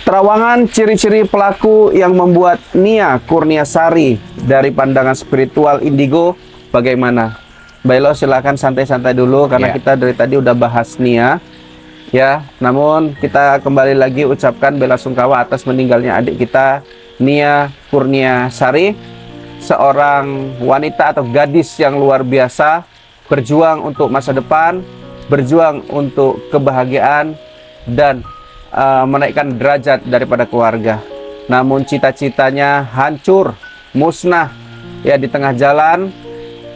Terawangan ciri-ciri pelaku yang membuat Nia Kurniasari dari pandangan spiritual indigo bagaimana? Bailo silakan santai-santai dulu karena kita dari tadi udah bahas Nia ya. Namun kita kembali lagi ucapkan bela sungkawa atas meninggalnya adik kita Nia Kurniasari, seorang wanita atau gadis yang luar biasa, berjuang untuk masa depan, berjuang untuk kebahagiaan dan menaikkan derajat daripada keluarga. Namun cita-citanya hancur, musnah ya di tengah jalan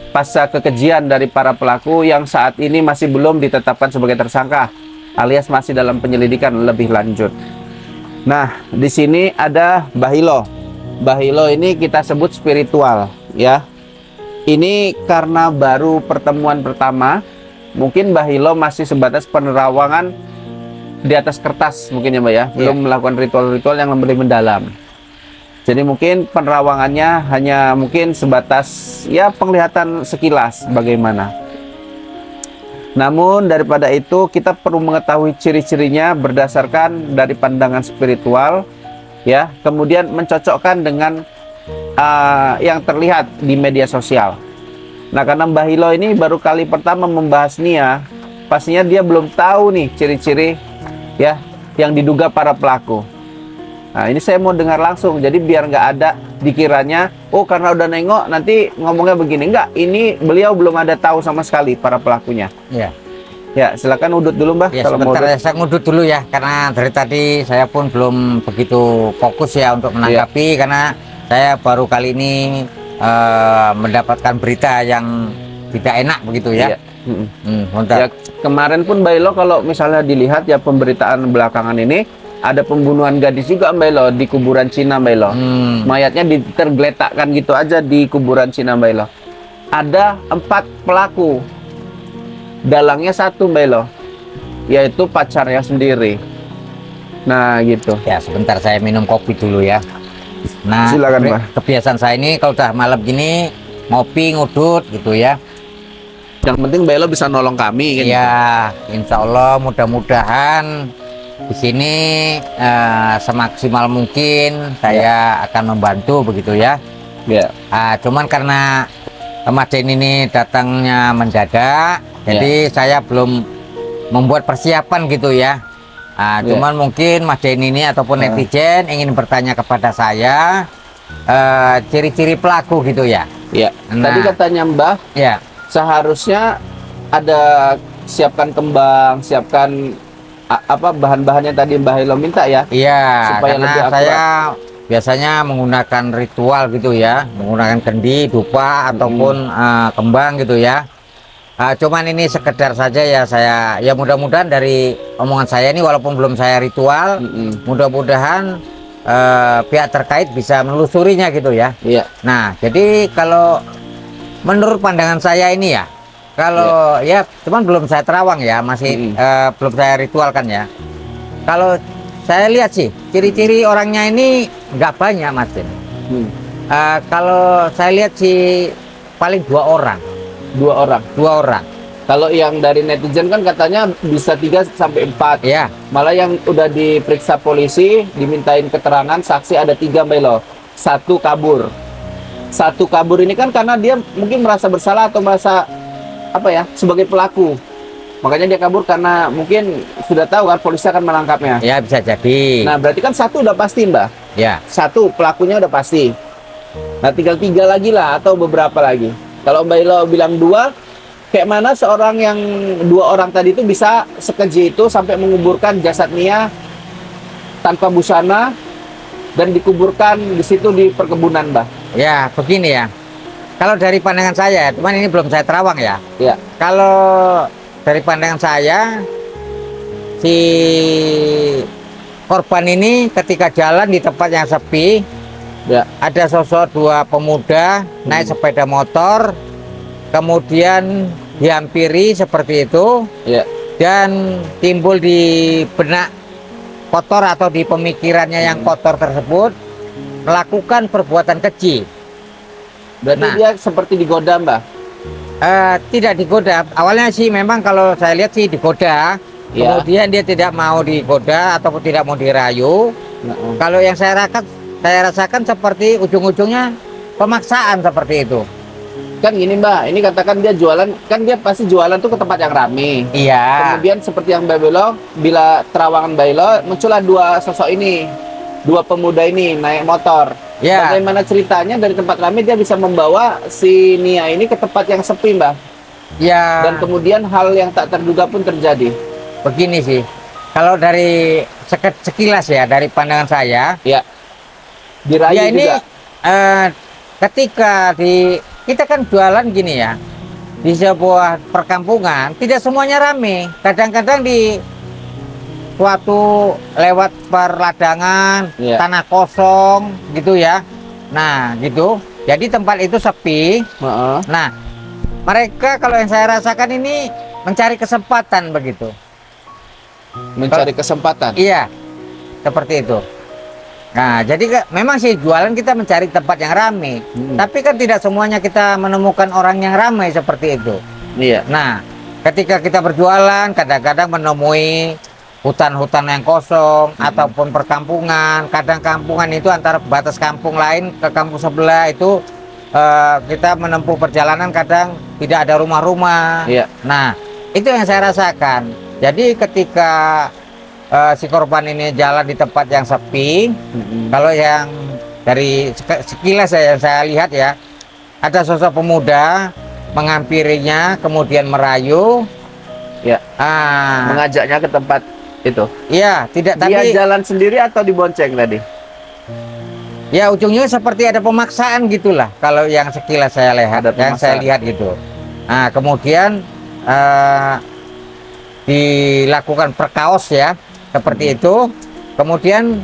pasca kekejian dari para pelaku yang saat ini masih belum ditetapkan sebagai tersangka alias masih dalam penyelidikan lebih lanjut. Nah, di sini ada Bahilo. Bahilo ini kita sebut spiritual ya. Ini karena baru pertemuan pertama, mungkin Bahilo masih sebatas penerawangan di atas kertas mungkin ya Mbak ya, belum melakukan ritual-ritual yang lebih mendalam. Jadi mungkin penerawangannya hanya mungkin sebatas ya penglihatan sekilas bagaimana. Namun daripada itu kita perlu mengetahui ciri-cirinya berdasarkan dari pandangan spiritual ya, kemudian mencocokkan dengan yang terlihat di media sosial. Nah, karena Mbah Hilo ini baru kali pertama membahas Nia, pastinya dia belum tahu nih ciri-ciri ya yang diduga para pelaku. Nah, ini saya mau dengar langsung, jadi biar nggak ada dikiranya oh karena udah nengok nanti ngomongnya begini. Enggak, ini beliau belum ada tahu sama sekali para pelakunya. Ya silakan udut dulu Mbah. Ya, kalau sebentar mau saya ngudut dulu ya, karena dari tadi saya pun belum begitu fokus ya untuk menanggapi karena saya baru kali ini mendapatkan berita yang tidak enak begitu ya. Ya, kemarin pun Mbak Ilo kalau misalnya dilihat ya pemberitaan belakangan ini ada pembunuhan gadis juga Mbak Ilo di kuburan Cina Mbak Ilo. Mayatnya tergeletakkan gitu aja di kuburan Cina Mbak Ilo. Ada 4 pelaku, dalangnya 1 Mbak Ilo, yaitu pacarnya sendiri. Nah gitu. Ya sebentar saya minum kopi dulu ya. Nah, silakan Mbak. Kebiasaan saya ini kalau udah malam gini ngopi ngudut gitu ya. Yang penting Mbak Elo bisa nolong kami kan? Ya, insya Allah mudah-mudahan di sini semaksimal mungkin saya akan membantu begitu ya. Cuman karena Mas Den ini datangnya mendadak, jadi saya belum membuat persiapan gitu ya. Cuman mungkin Mas Den ini ataupun netizen ingin bertanya kepada saya ciri-ciri pelaku gitu ya. Nah, tadi katanya Mbah. Seharusnya ada siapkan kembang, siapkan apa bahan-bahannya tadi Mbah Hilo minta ya? Supaya lebih akurat. Saya biasanya menggunakan ritual gitu ya, menggunakan kendi, dupa ataupun kembang gitu ya. Cuman ini sekedar saja ya, saya ya mudah-mudahan dari omongan saya ini walaupun belum saya ritual, mudah-mudahan pihak terkait bisa menelusurinya gitu ya. Nah, jadi kalau menurut pandangan saya ini ya, kalau ya cuman belum saya terawang ya, masih belum saya ritualkan ya. Kalau saya lihat sih ciri-ciri orangnya ini nggak banyak Mas Den. Kalau saya lihat sih paling 2 orang. 2 orang. 2 orang. Kalau yang dari netizen kan katanya bisa 3 sampai 4. Malah yang udah diperiksa polisi, dimintain keterangan saksi ada 3 Mbak Elo. 1 kabur. 1 kabur ini kan karena dia mungkin merasa bersalah atau merasa apa ya sebagai pelaku, makanya dia kabur karena mungkin sudah tahu kan polisi akan menangkapnya. Ya bisa jadi. Nah berarti kan 1 udah pasti Mbak. 1 pelakunya udah pasti. Nah tinggal 3 lagi lah atau beberapa lagi. Kalau Mbak Ilo bilang 2, kayak mana seorang yang 2 orang tadi itu bisa sekeji itu sampai menguburkan jasad Nia tanpa busana dan dikuburkan di situ di perkebunan Mbak? Ya begini ya, kalau dari pandangan saya, cuman ini belum saya terawang ya. Kalau dari pandangan saya, si korban ini ketika jalan di tempat yang sepi, ada sosok 2 pemuda naik sepeda motor, kemudian dihampiri seperti itu, dan timbul di benak kotor atau di pemikirannya yang kotor tersebut melakukan perbuatan keji. Berarti dia seperti digoda Mbak? Tidak digoda. Awalnya sih memang kalau saya lihat sih digoda, Ya. kemudian dia tidak mau digoda ataupun tidak mau dirayu. Kalau yang saya rasakan seperti ujung-ujungnya pemaksaan seperti itu. Kan gini Mbak, ini katakan dia jualan, kan dia pasti jualan tuh ke tempat yang rame. Iya. Kemudian seperti yang Mbak Belo, bila terawangan Mbak Belo, muncullah dua sosok ini, dua pemuda ini naik motor. Ya. Bagaimana ceritanya dari tempat rame dia bisa membawa si Nia ini ke tempat yang sepi Mbak? Ya. Dan kemudian hal yang tak terduga pun terjadi. Begini sih, kalau dari sekilas ya, dari pandangan saya, Ya. Dirayu ya ini juga. ketika kita kan jualan gini ya, di sebuah perkampungan tidak semuanya rame. Kadang-kadang di suatu lewat perladangan, Iya. tanah kosong gitu ya. Nah gitu, jadi tempat itu sepi. Heeh. Nah mereka kalau yang saya rasakan ini mencari kesempatan begitu. Mencari kesempatan. Iya, seperti itu. Nah, jadi memang sih jualan kita mencari tempat yang ramai, tapi kan tidak semuanya kita menemukan orang yang ramai seperti itu. Iya. Nah, ketika kita berjualan, kadang-kadang menemui hutan-hutan yang kosong ataupun perkampungan. Kadang kampungan itu antara batas kampung lain ke kampung sebelah itu kita menempuh perjalanan kadang tidak ada rumah-rumah. Iya. Nah, itu yang saya rasakan. Jadi ketika si korban ini jalan di tempat yang sepi, kalau yang dari sekilas yang saya lihat ya, ada sosok pemuda menghampirinya, kemudian merayu, Ya. Mengajaknya ke tempat itu. Iya, tidak, Dia tapi jalan sendiri atau dibonceng tadi? ya ujungnya seperti ada pemaksaan gitulah. Kalau yang sekilas saya lihat, Ada yang saya pemaksaan. lihat gitu. Nah, kemudian dilakukan perkaos ya, seperti itu. Kemudian,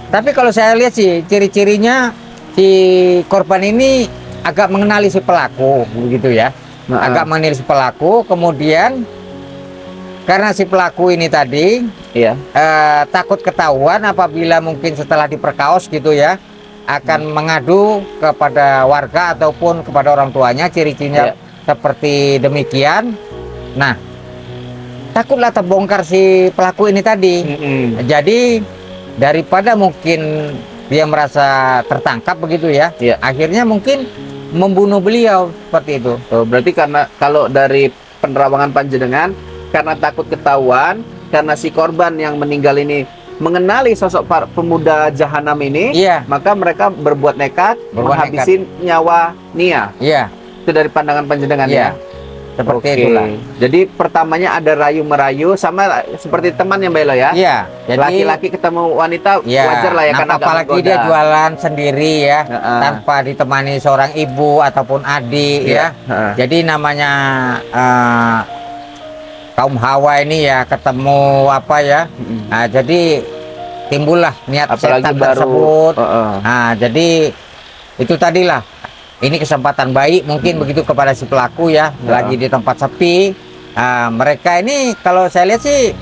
tapi kalau saya lihat sih ciri-cirinya si korban ini agak mengenali si pelaku, begitu ya. Agak mengenali si pelaku. Kemudian karena si pelaku ini tadi Iya. takut ketahuan apabila mungkin setelah diperkaos gitu ya, akan mengadu kepada warga ataupun kepada orang tuanya, ciri-cirinya seperti demikian. Nah, takutlah terbongkar si pelaku ini tadi. Jadi daripada mungkin dia merasa tertangkap begitu ya, akhirnya mungkin membunuh beliau seperti itu. Berarti karena kalau dari penerawangan panjenengan, karena takut ketahuan, karena si korban yang meninggal ini mengenali sosok pemuda jahanam ini, maka mereka berbuat nekat menghabisi nyawa Nia. Iya. Itu dari pandangan panjenengan ya. Seperti itulah. Jadi pertamanya ada rayu-merayu, sama seperti teman yang Belo ya. Iya. Jadi laki-laki ketemu wanita wajar lah ya, nah, karena apalagi dia jualan sendiri ya, tanpa ditemani seorang ibu ataupun adik ya. Jadi namanya kaum Hawa ini ya ketemu apa ya. Nah, jadi timbullah niat apalagi setan baru tersebut. Nah, jadi itu tadilah. Ini kesempatan baik mungkin begitu kepada si pelaku ya, lagi di tempat sepi. Nah, mereka ini kalau saya lihat sih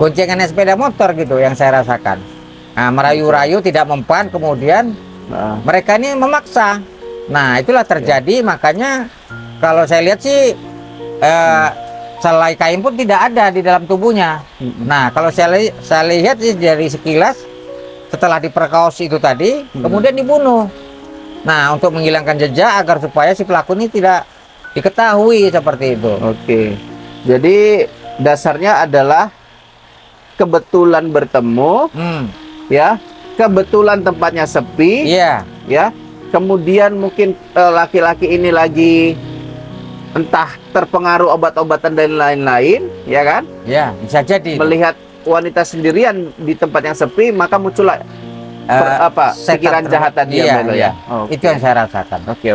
goncengannya sepeda motor gitu yang saya rasakan. Nah, merayu-rayu tidak mempan, kemudian mereka ini memaksa. Nah, itulah terjadi. Makanya kalau saya lihat sih selai kain pun tidak ada di dalam tubuhnya. Nah, kalau saya lihat sih dari sekilas setelah diperkaos itu tadi, kemudian dibunuh. Nah, untuk menghilangkan jejak agar supaya si pelaku ini tidak diketahui seperti itu. Oke. Jadi dasarnya adalah kebetulan bertemu, ya. Kebetulan tempatnya sepi, ya. Kemudian mungkin laki-laki ini lagi entah terpengaruh obat-obatan dan lain-lain, ya kan? Ya, bisa jadi. Melihat wanita sendirian di tempat yang sepi, maka muncullah pikiran jahat tadi ya. Itu yang saya rasakan. Oke.